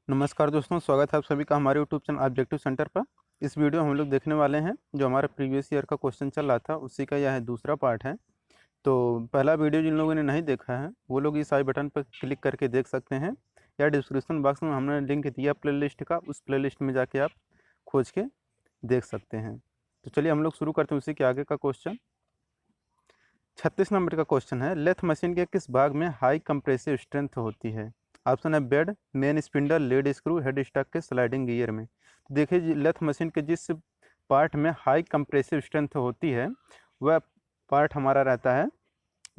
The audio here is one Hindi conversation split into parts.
नमस्कार दोस्तों, स्वागत है आप सभी का हमारे यूट्यूब चैनल ऑब्जेक्टिव सेंटर पर। इस वीडियो में हम लोग देखने वाले हैं जो हमारा प्रीवियस ईयर का क्वेश्चन चल रहा था उसी का यह दूसरा पार्ट है। तो पहला वीडियो जिन लोगों ने नहीं देखा है वो लोग इस आई बटन पर क्लिक करके देख सकते हैं या डिस्क्रिप्शन बॉक्स में हमने लिंक दिया प्लेलिस्ट का, उस प्लेलिस्ट में जाके आप खोज के देख सकते हैं। तो चलिए हम लोग शुरू करते हैं उसी के आगे का क्वेश्चन। 36 नंबर का क्वेश्चन है, लेथ मशीन के किस भाग में हाई कंप्रेसिव स्ट्रेंथ होती है? ऑप्शन है bed, main spindle, lead screw, head stock के स्लाइडिंग गियर में। तो देखिए लेथ मशीन के जिस पार्ट में हाई कंप्रेसिव स्ट्रेंथ होती है वह पार्ट हमारा रहता है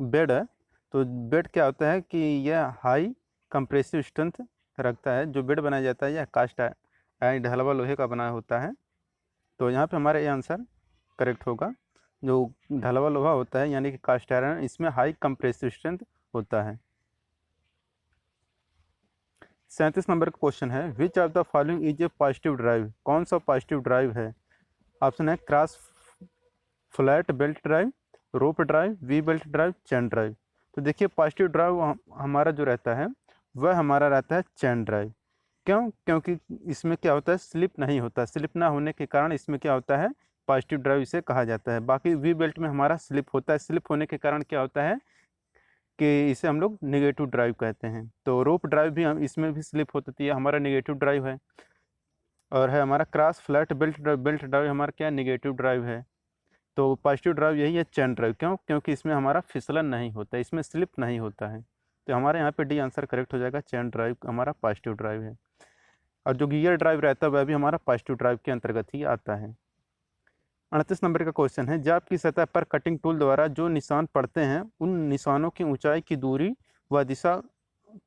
बेड है। तो बेड क्या होता है कि यह हाई कंप्रेसिव स्ट्रेंथ रखता है। जो बेड बनाया जाता है यह कास्ट आयरन ढलवा लोहे का बना होता है। तो यहाँ पे हमारा ये आंसर करेक्ट होगा। जो ढलवा लोहा होता है यानी कि कास्ट आयरन, इसमें हाई कंप्रेसिव स्ट्रेंथ होता है। 37 नंबर का क्वेश्चन है, which of the following is a positive drive? कौन सा पॉजिटिव ड्राइव है? ऑप्शन है cross flat belt drive, rope drive, we belt drive, chain drive. तो देखिए पॉजिटिव ड्राइव हमारा जो रहता है वह हमारा रहता है चैन ड्राइव। क्यों? क्योंकि इसमें क्या होता है, स्लिप नहीं होता। स्लिप ना होने के कारण इसमें क्या होता है, पॉजिटिव ड्राइव इसे कहा जाता है। बाकी वी बेल्ट में हमारा स्लिप होता है। स्लिप होने के कारण क्या होता है कि इसे हम लोग नेगेटिव ड्राइव कहते हैं। तो रोप ड्राइव भी हम इसमें भी स्लिप होती है, हमारा नेगेटिव ड्राइव है। और है हमारा क्रॉस फ्लैट बेल्ट ड्राइव हमारा क्या नेगेटिव ड्राइव है। तो पॉजिटिव ड्राइव यही है चैन ड्राइव। क्यों? क्योंकि इसमें हमारा फिसलन नहीं होता, इसमें स्लिप नहीं होता है। तो हमारे यहाँ पे डी आंसर करेक्ट हो जाएगा, चैन ड्राइव हमारा पॉजिटिव ड्राइव है। और जो गियर ड्राइव रहता है वह भी हमारा पॉजिटिव ड्राइव के अंतर्गत ही आता है। 38 नंबर का क्वेश्चन है, जब की सतह पर कटिंग टूल द्वारा जो निशान पड़ते हैं उन निशानों की ऊंचाई की दूरी व दिशा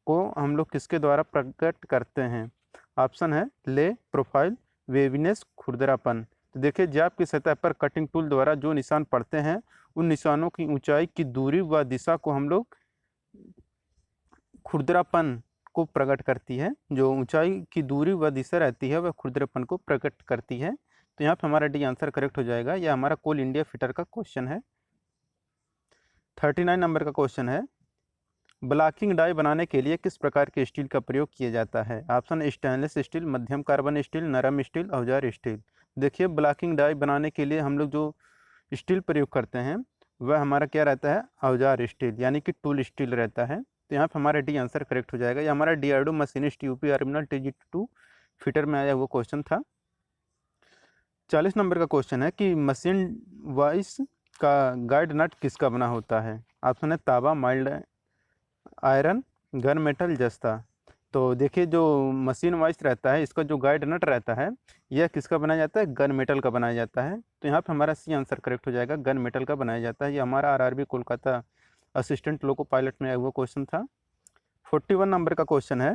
को हम लोग किसके द्वारा प्रकट करते हैं? ऑप्शन है ले, प्रोफाइल, वेविनेस, खुरदरापन। तो देखिए जब की सतह पर कटिंग टूल द्वारा जो निशान पड़ते हैं उन निशानों की ऊंचाई की दूरी व दिशा को हम लोग खुरदरापन को प्रकट करती है। जो ऊंचाई की दूरी व दिशा रहती है वह खुरदरापन को प्रकट करती है। तो यहाँ पे हमारा डी आंसर करेक्ट हो जाएगा। यह हमारा कोल इंडिया फिटर का क्वेश्चन है। 39 नंबर का क्वेश्चन है, ब्लॉकिंग डाई बनाने के लिए किस प्रकार के स्टील का प्रयोग किया जाता है? ऑप्शन स्टेनलेस स्टील, मध्यम कार्बन स्टील, नरम स्टील, औजार स्टील। देखिए ब्लॉकिंग डाई बनाने के लिए हम लोग जो स्टील प्रयोग करते हैं वह हमारा क्या रहता है, औजार स्टील यानी कि टूल स्टील रहता है। तो यहाँ पर हमारा डी आंसर करेक्ट हो जाएगा। ये हमारा डीआरडीओ मशीनिस्ट यूपी आर्मिनल TG2 फिटर में आया हुआ क्वेश्चन था। 40 नंबर का क्वेश्चन है कि मशीन वाइस का गाइड नट किसका बना होता है? ऑप्शन है तांबा, माइल्ड आयरन, गन मेटल, जस्ता। तो देखिए जो मशीन वाइस रहता है इसका जो गाइड नट रहता है यह किसका बनाया जाता है, गन मेटल का बनाया जाता है। तो यहाँ पे हमारा सी आंसर करेक्ट हो जाएगा, गन मेटल का बनाया जाता है। ये हमारा RRB Kolkata assistant loco pilot में आया हुआ क्वेश्चन था। 41 नंबर का क्वेश्चन है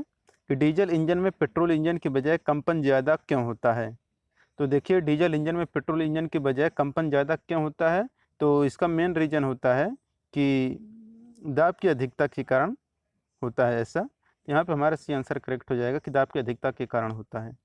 कि डीजल इंजन में पेट्रोल इंजन की बजाय कंपन ज़्यादा क्यों होता है? तो देखिए डीजल इंजन में पेट्रोल इंजन की बजाय कंपन ज़्यादा क्यों होता है? तो इसका मेन रीज़न होता है कि दाब की अधिकता के कारण होता है ऐसा। यहाँ पे हमारा सी आंसर करेक्ट हो जाएगा कि दाब की अधिकता के कारण होता है।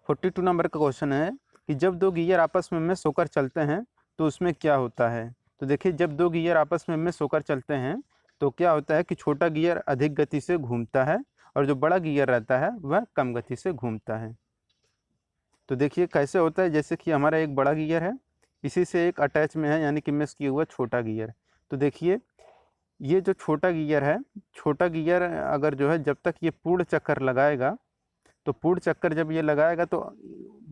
42 नंबर का क्वेश्चन है कि जब दो गियर आपस में मिस होकर चलते हैं तो उसमें क्या होता है? तो देखिए जब दो गियर आपस में मिस होकर चलते हैं तो क्या होता है कि छोटा गियर अधिक गति से घूमता है और जो बड़ा गियर रहता है वह कम गति से घूमता है। तो देखिए कैसे होता है, जैसे कि हमारा एक बड़ा गियर है, इसी से एक अटैच में है यानी कि मिस किया हुआ छोटा गियर। तो देखिए ये जो छोटा गियर है, छोटा गियर अगर जो है जब तक ये पूर्ण चक्कर लगाएगा तो पूर्ण चक्कर जब ये लगाएगा तो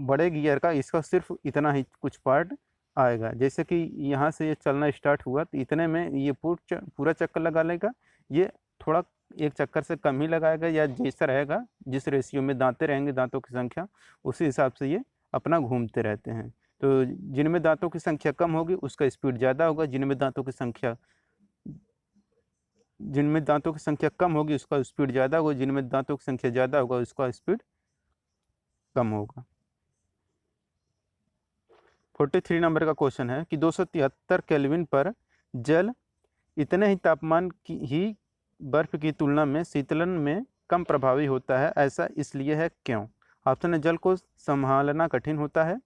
बड़े गियर का इसका सिर्फ इतना ही कुछ पार्ट आएगा। जैसे कि यहाँ से ये चलना स्टार्ट हुआ तो इतने में ये पूरा चक्कर लगा लेगा, ये थोड़ा एक चक्कर से कम ही लगाएगा या जैसा रहेगा, जिस रेशियो में दांतें रहेंगे, दांतों की संख्या, उसी हिसाब से ये अपना घूमते रहते हैं। तो जिनमें दांतों की संख्या कम होगी उसका स्पीड ज़्यादा होगा, जिनमें दांतों की संख्या कम होगी उसका स्पीड ज़्यादा होगा, जिनमें दांतों की संख्या ज़्यादा होगा उसका स्पीड कम होगा। 43 नंबर का क्वेश्चन है कि 273 केल्विन पर जल इतने ही तापमान की ही बर्फ की तुलना में शीतलन में कम प्रभावी होता है, ऐसा इसलिए है क्यों? ऑप्शन है जल को संभालना कठिन होता है,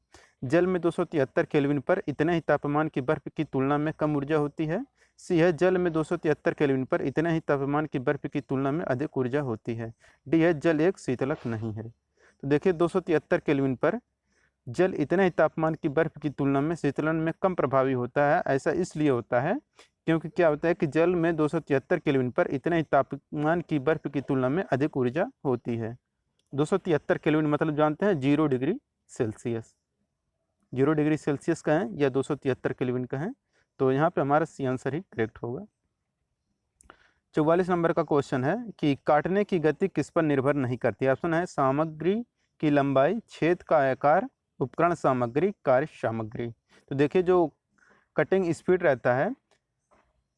जल में 273 केल्विन पर इतने ही तापमान की बर्फ की तुलना में कम ऊर्जा होती है, सी है जल में 273 केल्विन पर इतने ही तापमान की बर्फ की तुलना में अधिक ऊर्जा होती है। डी है जल एक शीतलक नहीं है। तो देखिए 273 केल्विन पर जल इतने ही तापमान की बर्फ की तुलना में शीतलन में कम प्रभावी होता है। ऐसा इसलिए होता है क्योंकि क्या होता है कि जल में 273 केल्विन पर इतने ही तापमान की बर्फ की तुलना में अधिक ऊर्जा होती है। 273 केल्विन मतलब जानते हैं 0 डिग्री सेल्सियस। 0 डिग्री सेल्सियस का है या 273 केल्विन का है, तो यहाँ पे हमारा सी आंसर ही करेक्ट होगा। 44 नंबर का क्वेश्चन है कि काटने की गति किस पर निर्भर नहीं करती। ऑप्शन है सामग्री की लंबाई, छेद का आकार, उपकरण सामग्री, कार्य सामग्री। तो देखिए जो कटिंग स्पीड रहता है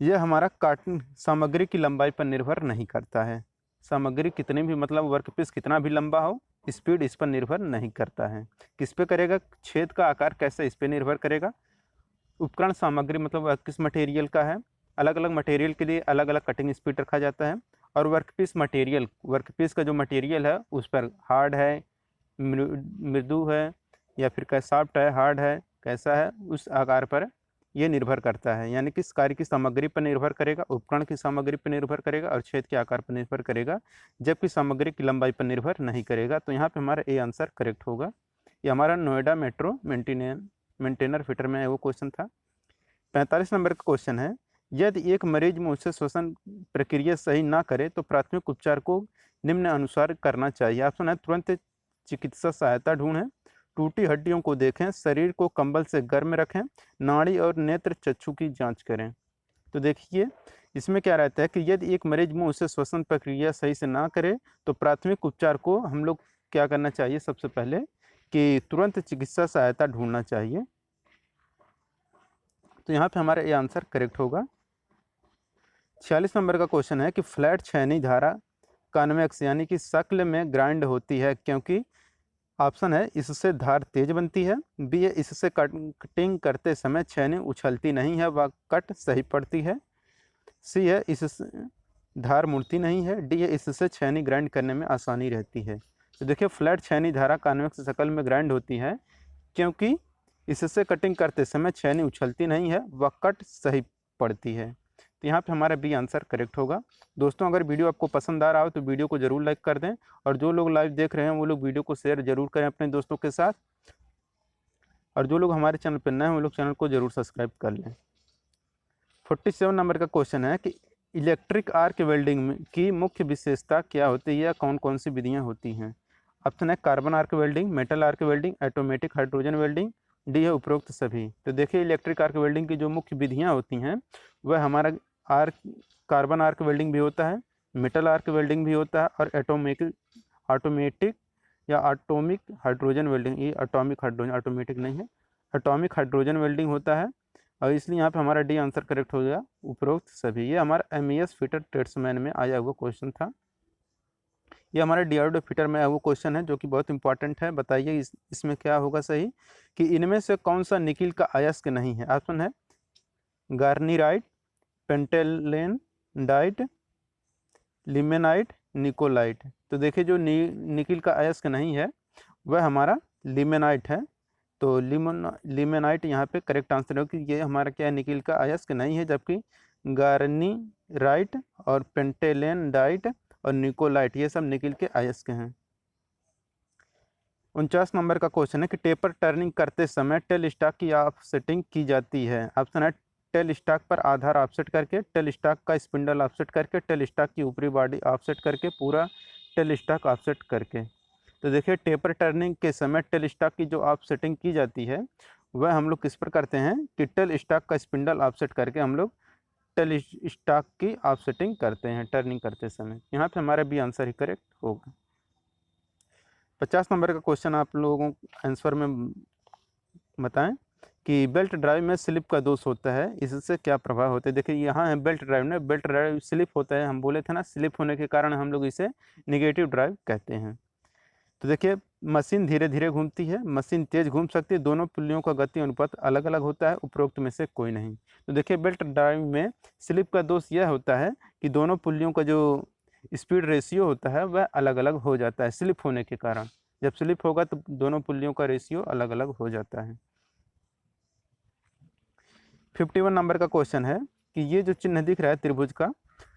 यह हमारा काट सामग्री की लंबाई पर निर्भर नहीं करता है। सामग्री कितनी भी मतलब वर्कपीस कितना भी लंबा हो, स्पीड इस पर निर्भर नहीं करता है। किस पे करेगा? छेद का आकार कैसा, इस पे निर्भर करेगा। उपकरण सामग्री मतलब किस मटेरियल का है, अलग अलग मटेरियल के लिए अलग अलग कटिंग स्पीड रखा जाता है। और वर्कपीस मटेरियल, वर्कपीस का जो मटेरियल है उस पर हार्ड है, मृदु है, या फिर कैसा सॉफ्ट है, हार्ड है, कैसा है, उस आकार पर ये निर्भर करता है। यानी किस कार्य की सामग्री पर निर्भर करेगा, उपकरण की सामग्री पर निर्भर करेगा और छेद के आकार पर निर्भर करेगा, जबकि सामग्री की लंबाई पर निर्भर नहीं करेगा। तो यहाँ पे हमारा ए आंसर करेक्ट होगा। ये हमारा नोएडा मेट्रो मेंटेनर फिटर में वो क्वेश्चन था। 45 नंबर का क्वेश्चन है, यदि एक मरीज मुंह से श्वसन प्रक्रिया सही ना करे तो प्राथमिक उपचार को निम्न अनुसार करना चाहिए। ऑप्शन है तुरंत चिकित्सा सहायता ढूंढें, टूटी हड्डियों को देखें, शरीर को कंबल से गर्म रखें, नाड़ी और नेत्र चक्षु की जांच करें। तो देखिए इसमें क्या रहता है कि यदि एक मरीज मुंह से श्वसन प्रक्रिया सही से ना करे तो प्राथमिक उपचार को हम लोग क्या करना चाहिए, सबसे पहले कि तुरंत चिकित्सा सहायता ढूंढना चाहिए। तो यहाँ पे हमारा ये आंसर करेक्ट होगा। 46 नंबर का क्वेश्चन है कि फ्लैट छेनी धारा कॉन्वेक्स यानी कि शक्ल में ग्राइंड होती है क्योंकि ऑप्शन है इससे धार तेज बनती है, बी है इससे कटिंग करते समय छेनी उछलती नहीं है व कट सही पड़ती है, सी है इससे धार मुड़ती नहीं है, डी है इससे छेनी ग्राइंड करने में आसानी रहती है। तो देखिए फ्लैट छेनी धारा कॉन्वेक्स शक्ल में ग्राइंड होती है क्योंकि इससे कटिंग करते समय छेनी उछलती नहीं है व कट सही पड़ती है। तो यहाँ पे हमारा बी आंसर करेक्ट होगा। दोस्तों अगर वीडियो आपको पसंद आ रहा हो तो वीडियो को ज़रूर लाइक कर दें, और जो लोग लाइव देख रहे हैं वो लोग वीडियो को शेयर जरूर करें अपने दोस्तों के साथ, और जो लोग हमारे चैनल पर नए हैं वो लोग चैनल को जरूर सब्सक्राइब कर लें। 47 नंबर का क्वेश्चन है कि इलेक्ट्रिक आर्क वेल्डिंग की मुख्य विशेषता क्या होती है या कौन कौन सी विधियाँ होती हैं। ऑप्शन है carbon arc welding, metal arc welding, automatic hydrogen welding, D है उपरोक्त सभी। तो देखिए इलेक्ट्रिक आर्क वेल्डिंग की जो मुख्य विधियाँ होती हैं वह हमारा कार्बन आर्क वेल्डिंग भी होता है, मेटल आर्क वेल्डिंग भी होता है, और ऑटोमेटिक या एटॉमिक हाइड्रोजन वेल्डिंग, ये एटॉमिक हाइड्रोजन, ऑटोमेटिक नहीं है, एटॉमिक हाइड्रोजन वेल्डिंग होता है। और इसलिए यहाँ पे हमारा डी आंसर करेक्ट हो गया, उपरोक्त सभी। ये हमारा MES फिटर ट्रेड्समैन में आया हुआ क्वेश्चन था। ये हमारे DRDO फिटर में आया हुआ क्वेश्चन है जो कि बहुत इंपॉर्टेंट है। बताइए इसमें क्या होगा सही, कि इनमें से कौन सा निकिल का अयस्क नहीं है। ऑप्शन है गार्नीराइट, पेंटेलेन डाइट, लिमेनाइट, निकोलाइट। तो देखिए जो निकिल का अयस्क नहीं है वह हमारा लिमेनाइट है। तो लिमेनाइट यहाँ पे करेक्ट आंसर है कि ये हमारा क्या है, निकिल का अयस्क नहीं है, जबकि गार्नीराइट और पेंटेलेन डाइट और निकोलाइट ये सब निकिल के अयस्क हैं। 49 नंबर का क्वेश्चन है कि टेपर टर्निंग करते समय टेल स्टॉक की ऑफसेटिंग की जाती है। ऑप्शन है टेल स्टॉक पर आधार ऑफसेट करके, टेल स्टॉक का स्पिंडल ऑफसेट करके, टेल स्टॉक की ऊपरी बॉडी ऑफसेट करके, पूरा टेल स्टॉक ऑफसेट करके। तो देखिए टेपर टर्निंग के समय टेल स्टॉक की जो ऑफसेटिंग की जाती है वह हम लोग किस पर करते हैं कि टेल स्टॉक का स्पिंडल ऑफसेट करके हम लोग टेल स्टॉक की ऑफसेटिंग करते हैं टर्निंग करते समय। यहाँ पे हमारा भी आंसर ही करेक्ट होगा। 50 नंबर का क्वेश्चन आप लोगों आंसर में बताएं कि बेल्ट ड्राइव में स्लिप का दोष होता है, इससे क्या प्रभाव होते हैं। देखिए यहाँ है बेल्ट ड्राइव में, बेल्ट ड्राइव स्लिप होता है, हम बोले थे ना स्लिप होने के कारण हम लोग इसे निगेटिव ड्राइव कहते हैं। तो देखिए मशीन धीरे धीरे घूमती है, मशीन तेज घूम सकती है, दोनों पुल्लियों का गति अनुपात अलग अलग होता है, उपरोक्त में से कोई नहीं। तो देखिए बेल्ट ड्राइव में स्लिप का दोष यह होता है कि दोनों पुल्लियों का जो स्पीड रेशियो होता है वह अलग अलग हो जाता है स्लिप होने के कारण। जब स्लिप होगा तो दोनों पुल्लियों का रेशियो अलग अलग हो जाता है। 51 नंबर का क्वेश्चन है कि ये जो चिन्ह दिख रहा है त्रिभुज का,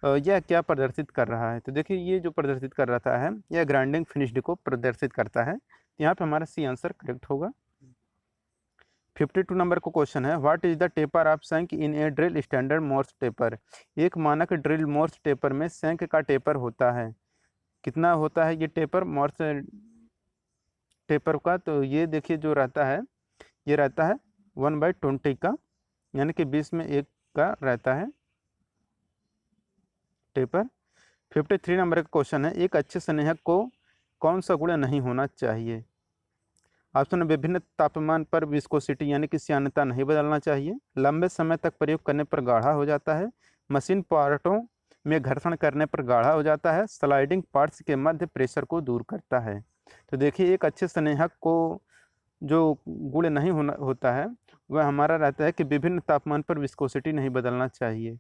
यह क्या प्रदर्शित कर रहा है। तो देखिए ये जो प्रदर्शित कर रहा है यह ग्राइंडिंग फिनिश्ड को प्रदर्शित करता है। यहाँ पे हमारा सी आंसर करेक्ट होगा। 52 नंबर का क्वेश्चन है, what is the taper of shank in a drill standard Morse taper. एक मानक ड्रिल मोर्स टेपर में शंक का टेपर होता है, कितना होता है ये टेपर मोर्स टेपर का। तो ये देखिए जो रहता है ये रहता है 1/20 का, यानी कि 20 में 1 का रहता है टेपर। 53 नंबर का क्वेश्चन है, एक अच्छे स्नेहक को कौन सा गुण नहीं होना चाहिए। ऑप्शन, विभिन्न तापमान पर विस्कोसिटी यानी कि श्यानता नहीं बदलना चाहिए, लंबे समय तक प्रयोग करने पर गाढ़ा हो जाता है, मशीन पार्टों में घर्षण करने पर गाढ़ा हो जाता है, स्लाइडिंग पार्ट्स के मध्य प्रेशर को दूर करता है। तो देखिए एक अच्छे स्नेहक को जो गुण नहीं होता है वह हमारा रहता है कि विभिन्न तापमान पर विस्कोसिटी नहीं बदलना चाहिए।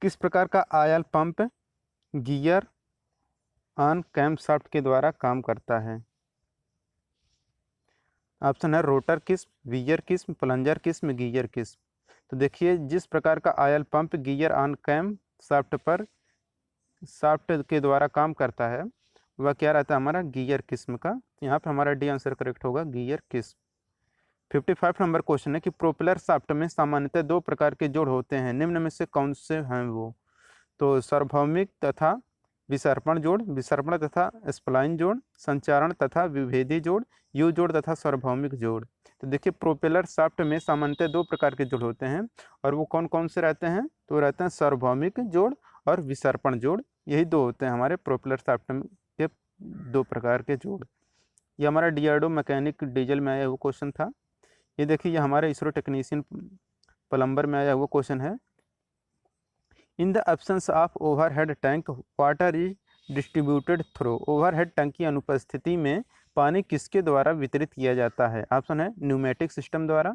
किस प्रकार का आयल पंप गियर ऑन कैम्पशाफ्ट के द्वारा काम करता है। ऑप्शन है रोटर किस्म, वीयर किस्म, प्लंजर किस्म, गियर किस्म। तो देखिए जिस प्रकार का आयल पंप गियर ऑन कैम्पशाफ्ट के द्वारा काम करता है वह क्या रहता है हमारा गियर किस्म का। यहाँ पे हमारा डी आंसर करेक्ट होगा, गियर किस्म। 55 नंबर क्वेश्चन है कि प्रोपेलर शाफ्ट में सामान्यतः 2 प्रकार के जोड़ होते हैं, निम्न में से कौन से हैं वो। तो सार्वभौमिक तथा विसर्पण जोड़, विसर्पण तथा स्प्लाइन जोड़, संचारण तथा विभेदी जोड़, यू जोड़ तथा सार्वभौमिक जोड़। तो देखिए प्रोपेलर शाफ्ट में सामान्यतः 2 प्रकार के जोड़ होते हैं और वो कौन कौन से रहते हैं। तो रहते हैं सार्वभौमिक जोड़ और विसर्पण जोड़, यही 2 होते हैं हमारे प्रोपेलर शाफ्ट के 2 प्रकार के जोड़। ये हमारा डीआरडीओ मैकेनिक डीजल में आया हुआ क्वेश्चन था। ये देखिए ये हमारे इसरो टेक्नीशियन प्लम्बर में आया हुआ क्वेश्चन है। In the absence of overhead tank water is distributed through. Overhead tank की अनुपस्थिति में पानी किसके द्वारा वितरित किया जाता है। ऑप्शन है न्यूमेटिक सिस्टम द्वारा,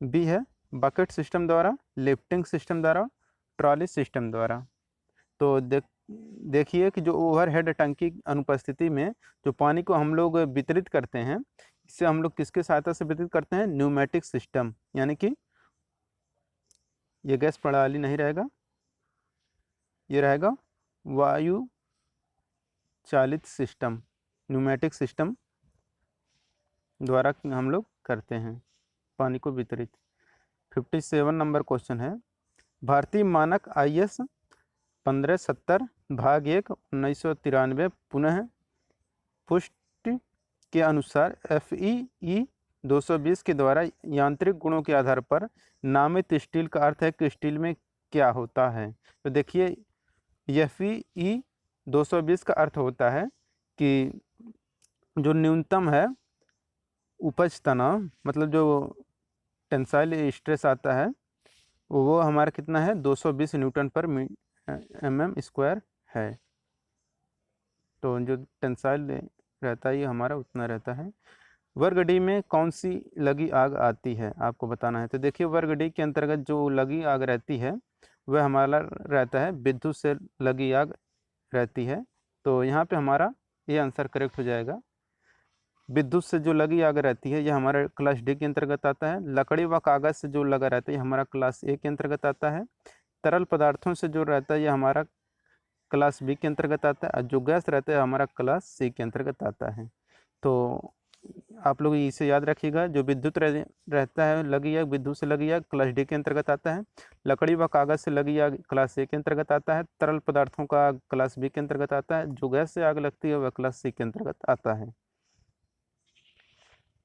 बी है बकेट सिस्टम द्वारा, लिफ्टिंग सिस्टम द्वारा, ट्रॉली सिस्टम द्वारा। तो देखिए कि जो ओवरहेड टैंक की अनुपस्थिति में जो पानी को हम लोग वितरित करते हैं, इससे हम लोग किसके सहायता से वितरित करते हैं, न्यूमेटिक सिस्टम, यानी कि ये गैस प्रणाली नहीं रहेगा, ये रहेगा वायु चालित सिस्टम, न्यूमेटिक सिस्टम द्वारा हम लोग करते हैं पानी को वितरित। 57 नंबर क्वेश्चन है, भारतीय मानक IS 1570 भाग 1 1993 पुनः पुष्टि के अनुसार FEE 220 के द्वारा यांत्रिक गुणों के आधार पर नामित स्टील का अर्थ है कि स्टील में क्या होता है। तो देखिए FEE 220 का अर्थ होता है कि जो न्यूनतम है उपज तनाव, मतलब जो टेंसाइल स्ट्रेस आता है वो हमारा कितना है 220 न्यूटन पर mm² है। तो जो टेंसाइल रहता है ये हमारा उतना रहता है। वर्ग डी में कौन सी लगी आग आती है, आपको बताना है। तो देखिए वर्ग डी के अंतर्गत जो लगी आग रहती है वह हमारा रहता है विद्युत से लगी आग रहती है। तो यहाँ पे हमारा ये आंसर करेक्ट हो जाएगा। विद्युत से जो लगी आग रहती है यह हमारा क्लास डी के अंतर्गत आता है। लकड़ी व कागज़ से जो लगा रहता है यह हमारा क्लास ए के अंतर्गत आता है। तरल पदार्थों से जो रहता है यह हमारा क्लास बी के अंतर्गत आता है और जो गैस रहता है हमारा क्लास सी के अंतर्गत आता है। तो आप लोग इसे याद रखिएगा, जो विद्युत रहता है लगी आग, विद्युत से लगी आग क्लास डी के अंतर्गत आता है। लकड़ी व कागज़ से लगी आग क्लास ए के अंतर्गत आता है। तरल पदार्थों का क्लास बी के अंतर्गत आता है। जो गैस से आग लगती है वह क्लास सी के अंतर्गत आता है।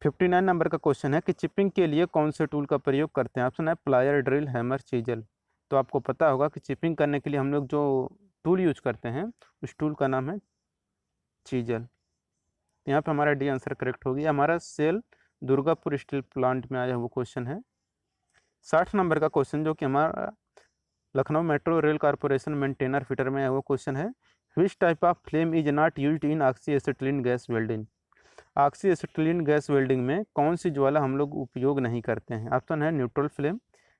59 नंबर का क्वेश्चन है कि चिपिंग के लिए कौन से टूल का प्रयोग करते हैं। ऑप्शन है प्लायर, ड्रिल, हैमर, चीजल। तो आपको पता होगा कि चिपिंग करने के लिए हम लोग जो टूल यूज करते हैं उस टूल का नाम है चीजल। यहाँ पे हमारा डी आंसर करेक्ट होगी। हमारा सेल दुर्गापुर स्टील प्लांट में आया हुआ क्वेश्चन है। 60 नंबर का क्वेश्चन जो कि हमारा Lucknow metro rail corporation maintainer fitter में आया हुआ क्वेश्चन है। Which type of flame is not used in oxy acetylene gas welding. Oxy acetylene gas welding में कौन सी ज्वाला हम लोग उपयोग नहीं करते हैं। ऑप्शन है neutral flame,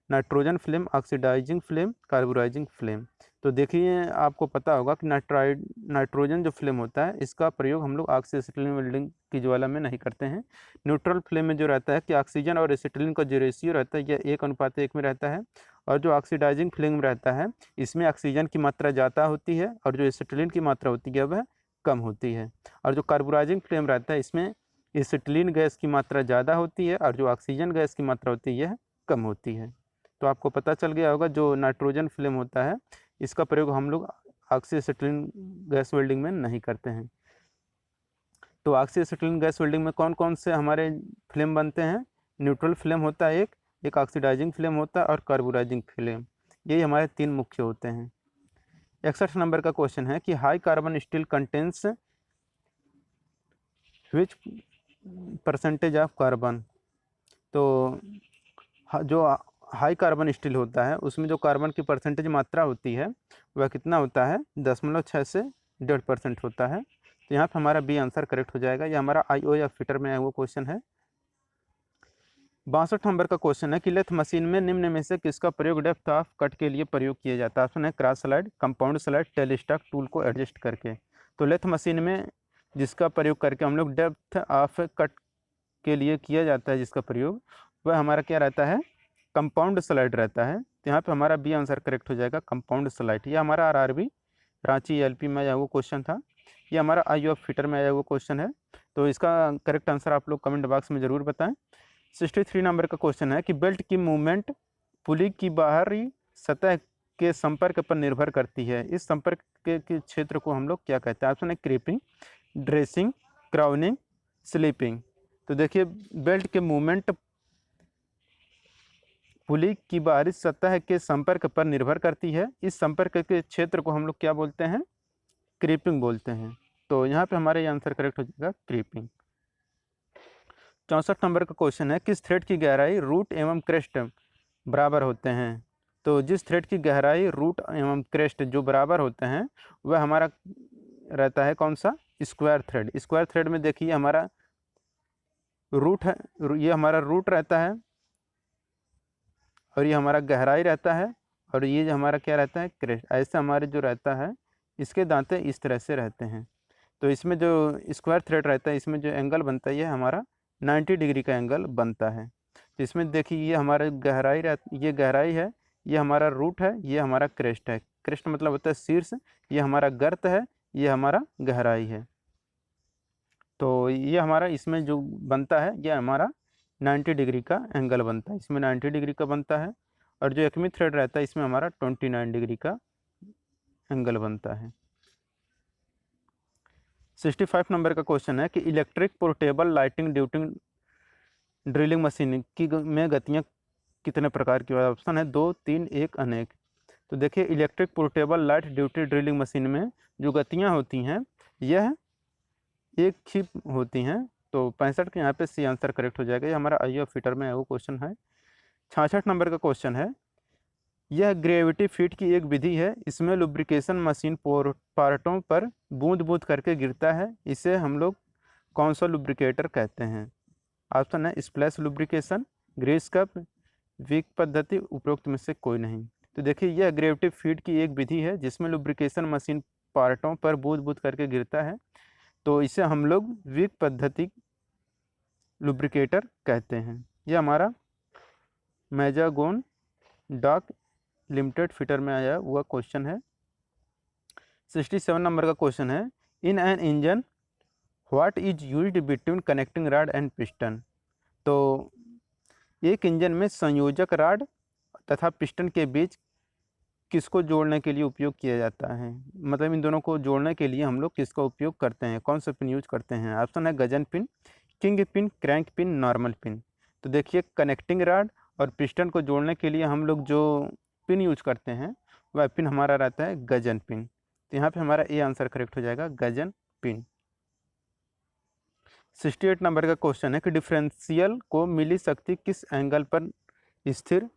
nitrogen flame, oxidising flame, carburising flame. तो देखिए आपको पता होगा कि नाइट्रोजन जो फ्लेम होता है इसका प्रयोग हम लोग ऑक्सीएसिटिलीन वेल्डिंग की ज्वाला में नहीं करते हैं। न्यूट्रल फ्लेम में जो रहता है कि ऑक्सीजन और एसिटिलीन का जो रेशियो रहता है यह 1:1 में रहता है, और जो ऑक्सीडाइजिंग फ्लेम में रहता है इसमें ऑक्सीजन की मात्रा ज़्यादा होती है और जो एसिटिलीन की मात्रा होती है वह कम होती है। और जो कार्बोराइजिंग फ्लेम रहता है इसमें एसिटिलीन गैस की मात्रा ज़्यादा होती है और जो ऑक्सीजन गैस की मात्रा होती है यह कम होती है। तो आपको पता चल गया होगा जो नाइट्रोजन फ्लेम होता है इसका प्रयोग हम लोग ऑक्सीएसिटिलीन गैस वेल्डिंग में नहीं करते हैं। तो ऑक्सीएसिटिलीन गैस वेल्डिंग में कौन कौन से हमारे फ्लेम बनते हैं? न्यूट्रल फ्लेम होता है एक ऑक्सीडाइजिंग फ्लेम होता है और कार्बोराइजिंग फ्लेम, यही हमारे 3 मुख्य होते हैं। 61 नंबर का क्वेश्चन है कि high carbon steel contents which percentage of carbon. तो जो हाई कार्बन स्टील होता है उसमें जो कार्बन की परसेंटेज मात्रा होती है वह कितना होता है? 0.6 से 1.5% होता है। तो यहाँ पर हमारा बी आंसर करेक्ट हो जाएगा। ये हमारा आईओ या फिटर में आया हुआ क्वेश्चन है। 62 नंबर का क्वेश्चन है कि लेथ मशीन में निम्न में से किसका प्रयोग डेप्थ ऑफ कट के लिए प्रयोग किया जाता है? ऑप्शन है cross slide, compound slide, tell stock, tool को एडजस्ट करके। तो लेथ मशीन में जिसका प्रयोग करके हम लोग डेप्थ ऑफ कट के लिए किया जाता है जिसका प्रयोग, वह हमारा क्या रहता है? कंपाउंड स्लाइड रहता है। तो यहाँ पे हमारा बी आंसर करेक्ट हो जाएगा, कंपाउंड स्लाइड। ये हमारा आरआरबी रांची एलपी में आया हुआ क्वेश्चन था। ये हमारा आईओ फिटर में आया हुआ क्वेश्चन है। तो इसका करेक्ट आंसर आप लोग कमेंट बॉक्स में ज़रूर बताएं। 63 नंबर का क्वेश्चन है कि बेल्ट की मूवमेंट पुली की बाहरी सतह के संपर्क पर निर्भर करती है। इस संपर्क के क्षेत्र को हम लोग क्या कहते हैं? ऑप्शन है क्रीपिंग, ड्रेसिंग, क्राउनिंग, स्लीपिंग। तो देखिए बेल्ट के मूवमेंट पुली की बाहरी सतह के संपर्क पर निर्भर करती है। इस संपर्क के क्षेत्र को हम लोग क्या बोलते हैं? क्रीपिंग बोलते हैं। तो यहाँ पे हमारा ये आंसर करेक्ट हो जाएगा, क्रीपिंग। 64 नंबर का क्वेश्चन है किस थ्रेड की गहराई रूट एवं क्रेस्ट बराबर होते हैं? तो जिस थ्रेड की गहराई रूट एवं क्रेस्ट जो बराबर होते हैं वह हमारा रहता है कौन सा? Square thread. स्क्वायर थ्रेड में देखिए हमारा रूट है, ये हमारा रूट रहता है और ये हमारा गहराई रहता है और ये जो हमारा क्या रहता है? क्रेस्ट। ऐसे हमारे जो रहता है इसके दांते इस तरह से रहते हैं। तो इसमें जो स्क्वायर थ्रेड रहता है इसमें जो एंगल बनता है ये हमारा 90 डिग्री का एंगल बनता है। तो इसमें देखिए ये हमारा गहराई ये गहराई है, ये हमारा रूट है, ये हमारा क्रेस्ट है। क्रेस्ट मतलब होता है शीर्ष, ये हमारा गर्त है, ये हमारा गहराई है। तो ये हमारा इसमें जो बनता है ये हमारा 90 डिग्री का एंगल बनता है, इसमें 90 डिग्री का बनता है। और जो एकमी थ्रेड रहता है इसमें हमारा 29 डिग्री का एंगल बनता है। 65 नंबर का क्वेश्चन है कि इलेक्ट्रिक पोर्टेबल लाइटिंग ड्यूटिंग ड्रिलिंग मशीन की में गतियाँ कितने प्रकार की? ऑप्शन है 2, 3, 1, अनेक। तो देखिए electric portable light duty drilling machine में जो गतियाँ होती हैं यह एक ही होती हैं। तो 65 के यहाँ पे सी आंसर करेक्ट हो जाएगा। ये हमारा आईओ फिटर में है वो क्वेश्चन है। 66 नंबर का क्वेश्चन है यह ग्रेविटी फीड की एक विधि है, इसमें लुब्रिकेशन मशीन पार्टों पर बूंद बूंद करके गिरता है, इसे हम लोग कौन सा लुब्रिकेटर कहते हैं? ऑप्शन है splash lubrication, grease cup, wick पद्धति, उपरोक्त में से कोई नहीं। तो देखिए यह ग्रेविटी फीड की एक विधि है जिसमें लुब्रिकेशन मशीन पार्टों पर बूंद बूंद करके गिरता है, तो इसे हम लोग वीक पद्धति लुब्रिकेटर कहते हैं। यह हमारा मैजागोन डॉक लिमिटेड फिटर में आया हुआ क्वेश्चन है। 67 नंबर का क्वेश्चन है in an engine what is used between connecting rod and piston. तो एक इंजन में संयोजक रॉड तथा पिस्टन के बीच किसको जोड़ने के लिए उपयोग किया जाता है? मतलब इन दोनों को जोड़ने के लिए हम लोग किसका उपयोग करते हैं, कौन सा पिन यूज करते हैं? ऑप्शन है Gajan pin, king pin, crank pin, normal pin. तो देखिए कनेक्टिंग रॉड और पिस्टन को जोड़ने के लिए हम लोग जो पिन यूज करते हैं वह पिन हमारा रहता है गजन पिन। तो यहाँ पे हमारा ए आंसर करेक्ट हो जाएगा, गजन पिन। 68 नंबर का क्वेश्चन है कि डिफरेंशियल को मिली शक्ति किस एंगल पर स्थिर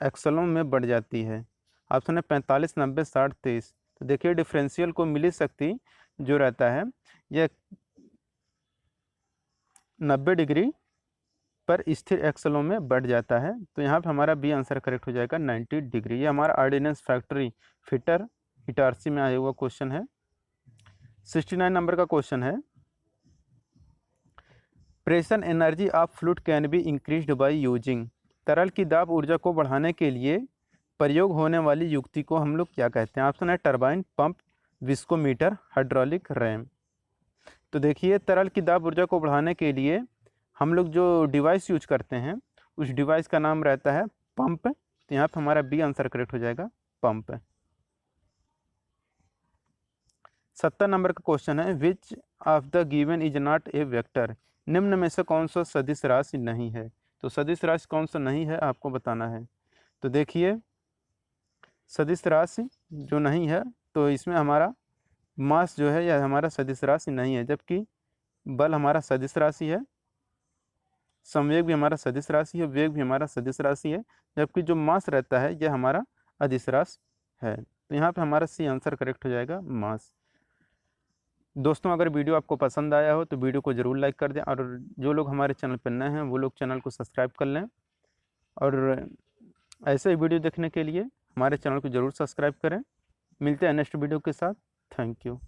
एक्सलों में बढ़ जाती है? ऑप्शन है 45, 90, 60, 23। तो देखिए डिफरेंशियल को मिली शक्ति जो रहता है यह 90 डिग्री पर स्थिर एक्सलों में बढ़ जाता है। तो यहाँ पे हमारा बी आंसर करेक्ट हो जाएगा 90 डिग्री। ये हमारा ऑर्डिनेंस फैक्ट्री फिटर इटारसी में आया हुआ क्वेश्चन है। 69 नंबर का क्वेश्चन है, pressure energy of fluid can be increased by using. तरल की दाब ऊर्जा को बढ़ाने के लिए प्रयोग होने वाली युक्ति को हम लोग क्या कहते हैं? ऑप्शन है turbine, pump, viscometer, hydraulic RAM. तो देखिए, तरल की दाब ऊर्जा को बढ़ाने के लिए हम लोग जो डिवाइस यूज करते हैं उस डिवाइस का नाम रहता है पंप। तो यहाँ पर हमारा बी आंसर करेक्ट हो जाएगा, पंप। 70 नंबर का क्वेश्चन है, which of the given is not a vector. निम्न में से कौन सा सदिश राशि नहीं है? तो सदिश राशि कौन सा नहीं है आपको बताना है। तो देखिए, सदिश राशि जो नहीं है तो इसमें हमारा मास जो है यह हमारा सदिश राशि नहीं है, जबकि बल हमारा सदिश राशि है, संवेग भी हमारा सदिश राशि है, वेग भी हमारा सदिश राशि है, जबकि जो मास रहता है यह हमारा अदिश राशि है। तो यहाँ पे हमारा सी आंसर करेक्ट हो जाएगा, मास। दोस्तों, अगर वीडियो आपको पसंद आया हो तो वीडियो को ज़रूर लाइक कर दें, और जो लोग हमारे चैनल पर नए हैं वो लोग चैनल को सब्सक्राइब कर लें, और ऐसे ही वीडियो देखने के लिए हमारे चैनल को ज़रूर सब्सक्राइब करें। मिलते हैं नेक्स्ट वीडियो के साथ। Thank you.